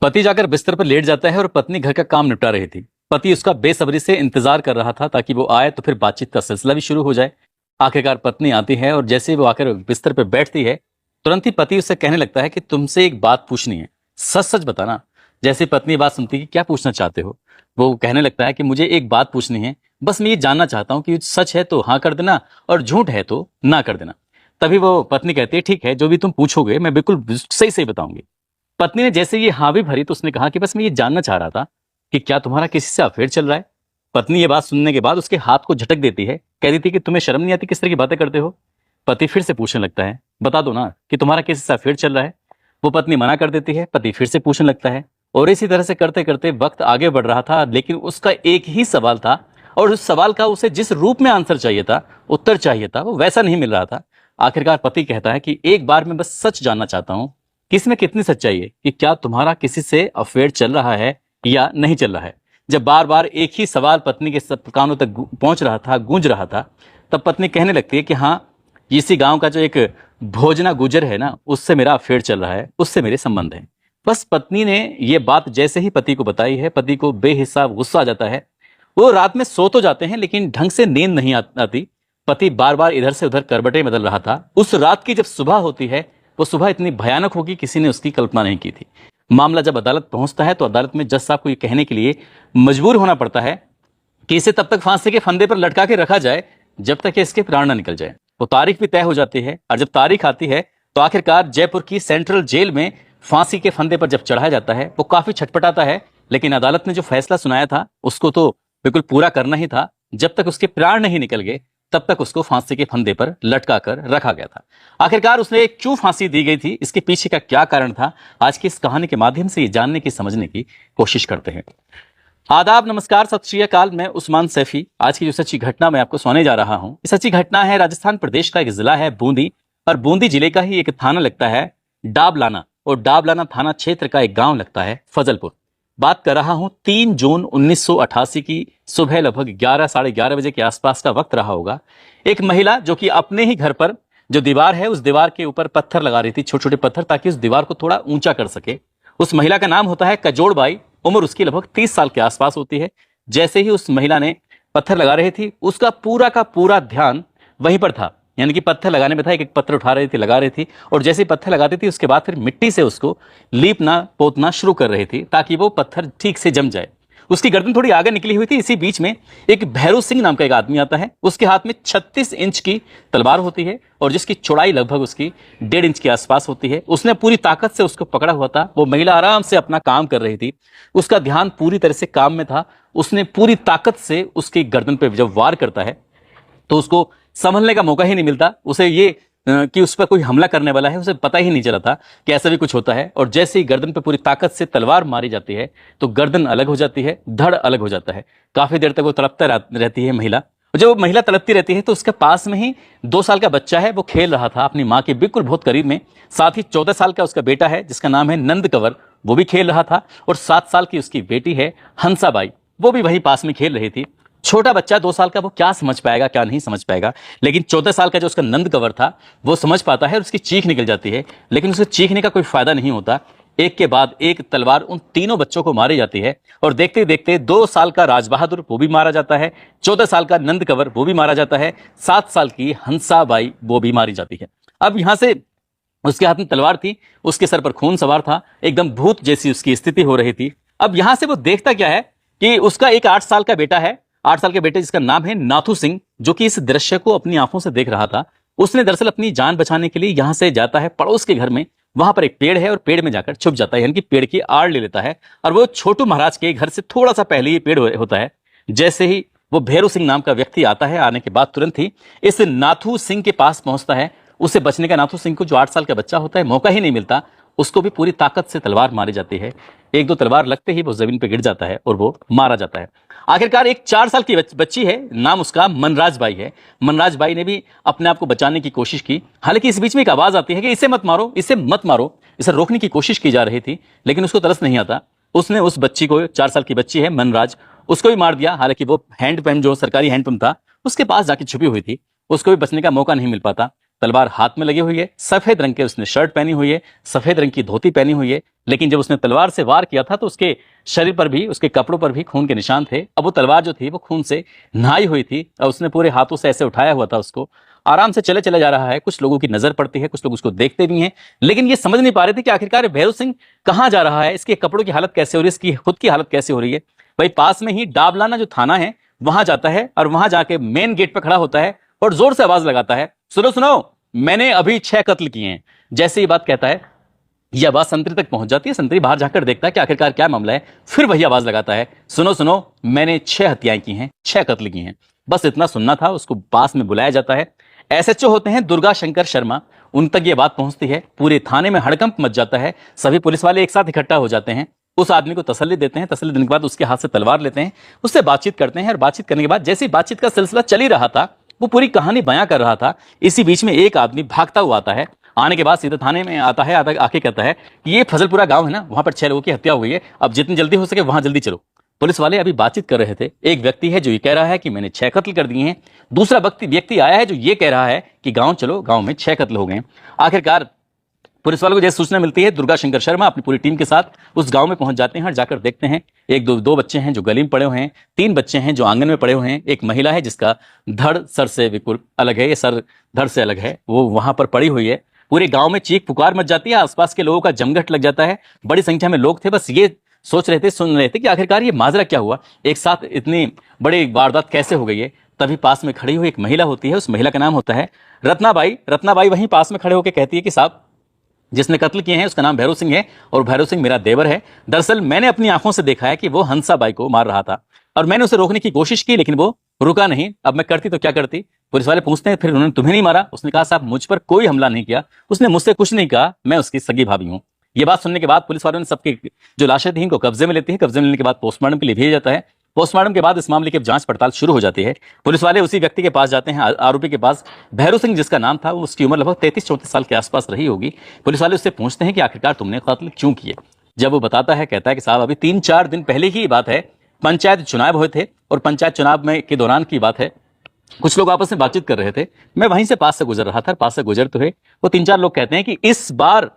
पति जाकर बिस्तर पर लेट जाता है और पत्नी घर का काम निपटा रही थी। पति उसका बेसब्री से इंतजार कर रहा था ताकि वो आए तो फिर बातचीत का सिलसिला भी शुरू हो जाए। आखिरकार पत्नी आती है और जैसे ही वो आकर बिस्तर पर बैठती है, तुरंत ही पति उससे कहने लगता है कि तुमसे एक बात पूछनी है, सच सच बताना। जैसे पत्नी बात सुनती है कि क्या पूछना चाहते हो, वो कहने लगता है कि मुझे एक बात पूछनी है, बस मैं ये जानना चाहता हूँ कि सच है तो हाँ कर देना और झूठ है तो ना कर देना। तभी वो पत्नी कहती है ठीक है, जो भी तुम पूछोगे मैं बिल्कुल सही सही बताऊंगी। पत्नी ने जैसे ये हाँ भी भरी तो उसने कहा कि बस मैं ये जानना चाह रहा था कि क्या तुम्हारा किसी से अफेयर चल रहा है। पत्नी ये बात सुनने के बाद उसके हाथ को झटक देती है, कह देती कि तुम्हें शर्म नहीं आती, किस तरह की बातें करते हो। पति फिर से पूछने लगता है बता दो ना कि तुम्हारा किसी से अफेयर चल रहा है। वो पत्नी मना कर देती है, पति फिर से पूछने लगता है और इसी तरह से करते करते वक्त आगे बढ़ रहा था, लेकिन उसका एक ही सवाल था और उस सवाल का उसे जिस रूप में आंसर चाहिए था, उत्तर चाहिए था, वो वैसा नहीं मिल रहा था। आखिरकार पति कहता है कि एक बार मैं बस सच जानना चाहता हूं कि इसमें कितनी सच्चाई है, कि क्या तुम्हारा किसी से अफेयर चल रहा है या नहीं चल रहा है। जब बार बार एक ही सवाल पत्नी के कानों तक पहुंच रहा था, गूंज रहा था, तब पत्नी कहने लगती है कि हाँ, इसी गांव का जो एक भोजना गुजर है ना, उससे मेरा अफेयर चल रहा है, उससे मेरे संबंध है। बस पत्नी ने ये बात जैसे ही पति को बताई है, पति को बेहिसाब गुस्सा आ जाता है। वो रात में सो तो जाते हैं लेकिन ढंग से नींद नहीं आती। पति बार बार इधर से उधर करवटें बदल रहा था। उस रात की जब सुबह होती है, वो सुबह इतनी भयानक होगी किसी ने उसकी कल्पना नहीं की थी। मामला जब अदालत पहुंचता है तो अदालत में जज साहब को ये कहने के लिए मजबूर होना पड़ता है कि इसे तब तक फांसी के फंदे पर लटका के रखा जाए जब तक इसके प्राण न निकल जाए। वो तारीख भी तय हो जाती है और जब तारीख आती है तो आखिरकार जयपुर की सेंट्रल जेल में फांसी के फंदे पर जब चढ़ाया जाता है, वो काफी छटपटाता है, लेकिन अदालत ने जो फैसला सुनाया था उसको तो बिल्कुल पूरा करना ही था। जब तक उसके प्राण नहीं निकल गए तब तक उसको फांसी के फंदे पर लटका कर रखा गया था। आखिरकार उसने क्यों फांसी दी गई थी, इसके पीछे का क्या कारण था, आज की इस कहानी के माध्यम से ये जानने की, समझने की कोशिश करते हैं। आदाब, नमस्कार, सत श्री अकाल। मैं उस्मान सैफी। आज की जो सच्ची घटना मैं आपको सुनाने जा रहा हूं, ये सच्ची घटना है राजस्थान प्रदेश का एक जिला है बूंदी, और बूंदी जिले का ही एक थाना लगता है डाबलाना, और डाबलाना थाना क्षेत्र का एक गांव लगता है फजलपुर। बात कर रहा हूं 3 जून 1988 की सुबह लगभग 11 साढ़े 11 बजे के आसपास का वक्त रहा होगा। एक महिला जो कि अपने ही घर पर जो दीवार है उस दीवार के ऊपर पत्थर लगा रही थी, छोटे छोटे पत्थर, ताकि उस दीवार को थोड़ा ऊंचा कर सके। उस महिला का नाम होता है कजोड़ बाई। उम्र उसकी लगभग 30 साल के आसपास होती है। जैसे ही उस महिला ने पत्थर लगा रही थी, उसका पूरा का पूरा ध्यान वहीं पर था, यानी कि पत्थर लगाने में था। एक पत्थर उठा रही थी, लगा रही थी, और जैसे ही पत्थर लगाती थी उसके बाद फिर मिट्टी से उसको लीपना पोतना शुरू कर रही थी ताकि वो पत्थर ठीक से जम जाए। उसकी गर्दन थोड़ी आगे निकली हुई थी। इसी बीच में एक भैरू सिंह नाम का एक आदमी आता है। उसके हाथ में 36 इंच की तलवार होती है और जिसकी चौड़ाई लगभग उसकी 1.5 इंच के आसपास होती है। उसने पूरी ताकत से उसको पकड़ा हुआ था। वो महिला आराम से अपना काम कर रही थी, उसका ध्यान पूरी तरह से काम में था। उसने पूरी ताकत से उसकी गर्दन पर जब वार करता है तो उसको संभलने का मौका ही नहीं मिलता। उसे ये कि उस पर कोई हमला करने वाला है, उसे पता ही नहीं चला था कि ऐसा भी कुछ होता है। और जैसे ही गर्दन पे पूरी ताकत से तलवार मारी जाती है तो गर्दन अलग हो जाती है, धड़ अलग हो जाता है। काफी देर तक वो तड़पता रहती है महिला। जब वो महिला तड़पती रहती है तो उसके पास में ही 2 साल का बच्चा है, वो खेल रहा था अपनी माँ के बिल्कुल बहुत करीब में। साथ ही 14 साल का उसका बेटा है जिसका नाम है नंद कंवर, वो भी खेल रहा था। और 7 साल की उसकी बेटी है हंसाबाई, वो भी वहीं पास में खेल रही थी। छोटा बच्चा 2 साल का, वो क्या समझ पाएगा क्या नहीं समझ पाएगा, लेकिन 14 साल का जो उसका नंद कंवर था वो समझ पाता है और उसकी चीख निकल जाती है। लेकिन उसे चीखने का कोई फायदा नहीं होता। एक के बाद एक तलवार उन तीनों बच्चों को मारी जाती है और देखते देखते 2 साल का राजबहादुर वो भी मारा जाता है, 14 साल का नंद कंवर वो भी मारा जाता है, 7 साल की हंसाबाई वो भी मारी जाती है। अब यहां से उसके हाथ में तलवार थी, उसके सर पर खून सवार था, एकदम भूत जैसी उसकी स्थिति हो रही थी। अब यहां से वो देखता क्या है कि उसका एक 8 साल का बेटा है, 8 साल के बेटे जिसका नाम है नाथू सिंह, जो कि इस दृश्य को अपनी आंखों से देख रहा था। उसने दरअसल अपनी जान बचाने के लिए यहां से जाता है पड़ोस के घर में। वहां पर एक पेड़ है और पेड़ में जाकर छुप जाता है, यानी कि पेड़ की आड़ ले लेता है। और वो छोटू महाराज के घर से थोड़ा सा पहले ये पेड़ होता है। जैसे ही वो भैरू सिंह नाम का व्यक्ति आता है, आने के बाद तुरंत ही इस नाथू सिंह के पास पहुंचता है। उसे बचने का, नाथू सिंह को जो 8 साल का बच्चा होता है, मौका ही नहीं मिलता। उसको भी पूरी ताकत से तलवार मारी जाती है। 1-2 तलवार लगते ही वो जमीन पर गिर जाता है और वो मारा जाता है। आखिरकार एक 4 साल की बच्ची है, नाम उसका मनराज बाई है। मनराज बाई ने भी अपने आप को बचाने की कोशिश की। हालांकि इस बीच में एक आवाज आती है कि इसे मत मारो, इसे मत मारो। इसे रोकने की कोशिश की जा रही थी, लेकिन उसको तरस नहीं आता। उसने उस बच्ची को, 4 साल की बच्ची है मनराज, उसको भी मार दिया। हालांकि वो हैंडपंप, जो सरकारी हैंडपंप था, उसके पास जाके छुपी हुई थी, उसको भी बचने का मौका नहीं मिल पाता। तलवार हाथ में लगी हुई है, सफेद रंग के उसने शर्ट पहनी हुई है, सफेद रंग की धोती पहनी हुई है। लेकिन जब उसने तलवार से वार किया था तो उसके शरीर पर भी, उसके कपड़ों पर भी खून के निशान थे। अब वो तलवार जो थी वो खून से नहाई हुई थी और उसने पूरे हाथों से ऐसे उठाया हुआ था उसको। आराम से चले चले जा रहा है। कुछ लोगों की नजर पड़ती है, कुछ लोग उसको देखते भी हैं, लेकिन ये समझ नहीं पा रहे थे कि आखिरकार भैरव सिंह कहाँ जा रहा है, इसके कपड़ों की हालत कैसे हो रही है, इसकी खुद की हालत कैसे हो रही है। भाई पास में ही डाबलाना जो थाना है वहां जाता है और वहां जाके मेन गेट पर खड़ा होता है और जोर से आवाज लगाता है, सुनो सुनो, मैंने अभी 6 कत्ल किए हैं। जैसे ही बात कहता है, यह आवाज संतरी तक पहुंच जाती है। संतरी बाहर जाकर देखता है कि आखिरकार क्या मामला है। फिर वही आवाज लगाता है, सुनो सुनो, मैंने 6 हत्याएं की हैं, 6 कत्ल किए हैं। बस इतना सुनना था। उसको पास में बुलाया जाता है। एसएचओ होते हैं दुर्गा शंकर शर्मा, उन तक ये बात पहुंचती है। पूरे थाने में हड़कंप मच जाता है। सभी पुलिस वाले एक साथ इकट्ठा हो जाते हैं। उस आदमी को तसल्ली देते हैं। तसल्ली देने के बाद उसके हाथ से तलवार लेते हैं, उससे बातचीत करते हैं। और बातचीत करने के बाद जैसे ही बातचीत का सिलसिला चल ही रहा था, वो पूरी कहानी बयां कर रहा था, इसी बीच में एक आदमी भागता हुआ आता है। आने के बाद सीधे थाने में आता है। आके कहता है कि ये फजलपुरा गांव है ना, वहां पर 6 लोगों की हत्या हुई है, अब जितनी जल्दी हो सके वहां जल्दी चलो। पुलिस वाले अभी बातचीत कर रहे थे। एक व्यक्ति है जो ये कह रहा है कि मैंने 6 कत्ल कर दिए हैं। दूसरा व्यक्ति आया है जो ये कह रहा है कि गांव चलो, गांव में 6 कत्ल हो गए। आखिरकार पुलिस वालों को जैसे सूचना मिलती है, दुर्गा शंकर शर्मा अपनी पूरी टीम के साथ उस गांव में पहुंच जाते हैं और जाकर देखते हैं। एक दो बच्चे हैं जो गली में पड़े हुए हैं, 3 बच्चे हैं जो आंगन में पड़े हुए हैं, एक महिला है जिसका धड़ सर से बिल्कुल अलग है, ये सर धड़ से अलग है, वो वहां पर पड़ी हुई है। पूरे गांव में चीख पुकार मच जाती है। आसपास के लोगों का जमघट लग जाता है। बड़ी संख्या में लोग थे, बस ये सोच रहे थे, सुन रहे थे कि आखिरकार ये माजरा क्या हुआ, एक साथ इतनी बड़ी वारदात कैसे हो गई है। तभी पास में खड़ी हुई एक महिला होती है, उस महिला का नाम होता है रत्नाबाई। रत्नाबाई वहीं पास में खड़े होकर कहती है कि साहब, जिसने कत्ल किए हैं उसका नाम भैरव सिंह है और भैरव सिंह मेरा देवर है। दरअसल मैंने अपनी आंखों से देखा है कि वो हंसाबाई को मार रहा था और मैंने उसे रोकने की कोशिश की, लेकिन वो रुका नहीं। अब मैं करती तो क्या करती। पुलिस वाले पूछते हैं, फिर उन्होंने तुम्हें नहीं मारा? उसने कहा, साहब मुझ पर कोई हमला नहीं किया, उसने मुझसे कुछ नहीं कहा, मैं उसकी सगी भाभी हूं। ये बात सुनने के बाद पुलिस वालों ने सबकी जो लाशें थी इनको कब्जे में लेती है। कब्जे में लेने के बाद पोस्टमार्टम के लिए भेजा जाता है। पोस्टमार्टम के बाद इस मामले की जांच पड़ताल शुरू हो जाती है। पुलिस वाले उसी व्यक्ति के पास जाते हैं, आरोपी के पास, भैरव सिंह जिसका नाम था। उसकी उम्र लगभग 33-34 साल के आसपास रही होगी। पुलिस वाले उससे पूछते हैं कि आखिरकार तुमने कत्ल क्यों किए। जब वो बताता है, कहता है कि साहब अभी 3-4 दिन पहले की बात है, पंचायत चुनाव हुए थे और पंचायत चुनाव में के दौरान की बात है। कुछ लोग आपस में बातचीत कर रहे थे, मैं वहीं से पास से गुजर रहा था। पास से गुजरते हुए वो 3-4 लोग कहते हैं कि इस बार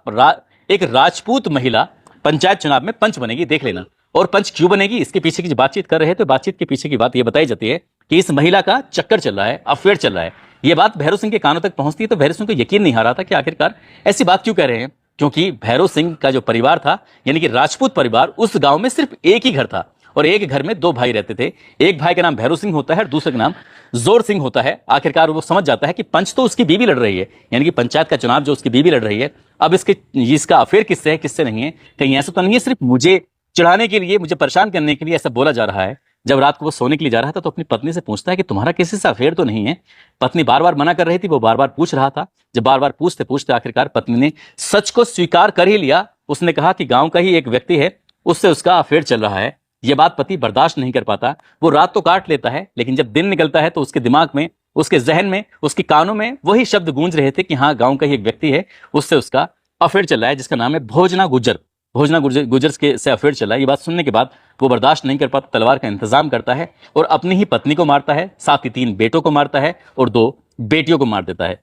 एक राजपूत महिला पंचायत चुनाव में पंच बनेगी, देख लेना। और पंच क्यों बनेगी, इसके पीछे की जो बातचीत कर रहे हैं, तो बातचीत के पीछे की बात यह बताई जाती है कि इस महिला का चक्कर चल रहा है, अफेयर चल रहा है। यह बात भैरव सिंह के कानों तक पहुंचती है तो भैरव सिंह को यकीन नहीं आ रहा था कि आखिरकार ऐसी बात क्यों कह रहे हैं। क्योंकि भैरव सिंह का जो परिवार था, यानी कि राजपूत परिवार, उस गांव में सिर्फ एक ही घर था और एक घर में 2 भाई रहते थे। एक भाई का नाम भैरव सिंह होता है और दूसरे का नाम जोर सिंह होता है। आखिरकार वो समझ जाता है कि पंच तो उसकी बीवी लड़ रही है, यानी कि पंचायत का चुनाव जो उसकी बीवी लड़ रही है। अब इसका अफेयर किससे है, किससे नहीं है, कहीं ऐसा तो नहीं है सिर्फ मुझे चिढ़ाने के लिए, मुझे परेशान करने के लिए ऐसा बोला जा रहा है। जब रात को वो सोने के लिए जा रहा था तो अपनी पत्नी से पूछता है कि तुम्हारा किसी से अफेयर तो नहीं है। पत्नी बार बार मना कर रही थी, वो बार बार पूछ रहा था। जब बार बार पूछते पूछते आखिरकार पत्नी ने सच को स्वीकार कर ही लिया। उसने कहा कि गांव का ही एक व्यक्ति है, उससे उसका अफेयर चल रहा है। यह बात पति बर्दाश्त नहीं कर पाता। वो रात तो काट लेता है, लेकिन जब दिन निकलता है तो उसके दिमाग में, उसके जहन में, उसके कानों में वही शब्द गूंज रहे थे कि हाँ, गांव का ही एक व्यक्ति है, उससे उसका अफेयर चल रहा है, जिसका नाम है भोजना गुज्जर। भोजना गुज्जर के से अफेयर चला। ये बात सुनने के बाद वो बर्दाश्त नहीं कर पाता, तलवार का इंतजाम करता है और अपनी ही पत्नी को मारता है, साथ ही 3 बेटों को मारता है और 2 बेटियों को मार देता है।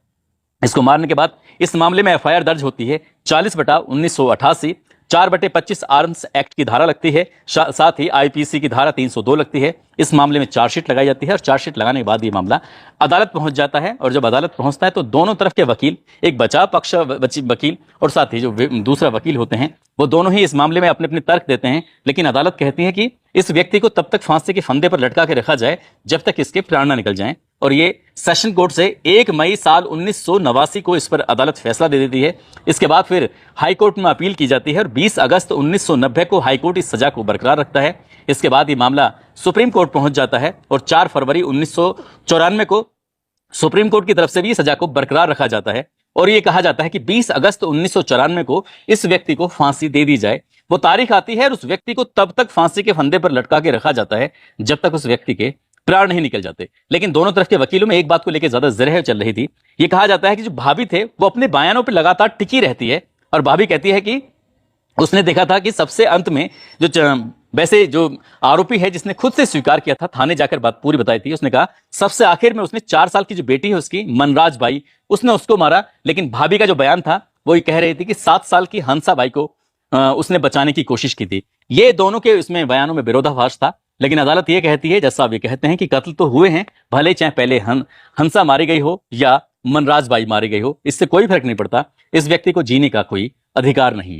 इसको मारने के बाद इस मामले में एफआईआर दर्ज होती है 40/1988, 4/25 आर्म्स एक्ट की धारा लगती है, साथ ही आईपीसी की धारा 302 लगती है। इस मामले में चार्जशीट लगाई जाती है और चार्जशीट लगाने के बाद ये मामला अदालत पहुंच जाता है। और जब अदालत पहुंचता है तो दोनों तरफ के वकील, एक बचाव पक्ष वकील और साथ ही जो दूसरा वकील होते हैं, वो दोनों ही इस मामले में अपने अपने तर्क देते हैं। लेकिन अदालत कहती है कि इस व्यक्ति को तब तक फांसी के फंदे पर लटका के रखा जाए जब तक इसके प्राण न निकल जाएं। और ये सेशन कोर्ट से 1 मई साल 1989 को इस पर अदालत फैसला दे देती है। इसके बाद फिर हाई कोर्ट में अपील की जाती है और 20 अगस्त 1990 को हाई कोर्ट इस सजा को बरकरार रखता है। इसके बाद ये मामला सुप्रीम कोर्ट पहुंच जाता है और 4 फरवरी 1994 को सुप्रीम कोर्ट की तरफ से भी सजा को बरकरार रखा जाता है और यह कहा जाता है कि 20 अगस्त 1994 को इस व्यक्ति को फांसी दे दी जाए। वो तारीख आती है और उस व्यक्ति को तब तक फांसी के फंदे पर लटका के रखा जाता है जब तक उस व्यक्ति के प्राण नहीं निकल जाते। लेकिन दोनों तरफ के वकीलों में एक बात को लेकर ज्यादा जिरह चल रही थी। यह कहा जाता है कि जो भाभी थे वो अपने बयानों पर लगातार टिकी रहती है और भाभी कहती है कि उसने देखा था कि सबसे अंत में जो वैसे जो आरोपी है जिसने खुद से स्वीकार किया था, थाने जाकर बात पूरी बताई थी, उसने कहा सबसे आखिर में उसने 4 साल की जो बेटी है उसकी मनराज बाई, उसने उसको मारा। लेकिन भाभी का जो बयान था वो ये कह रही थी कि 7 साल की हंसा बाई को उसने बचाने की कोशिश की थी। ये दोनों के इसमें बयानों में विरोधाभास था। लेकिन अदालत ये कहती है, जैसा आप ये कहते हैं, कि कत्ल तो हुए हैं, भले चाहे पहले हंसा मारी गई हो या मनराज बाई मारी गई हो, इससे कोई फर्क नहीं पड़ता। इस व्यक्ति को जीने का कोई अधिकार नहीं है।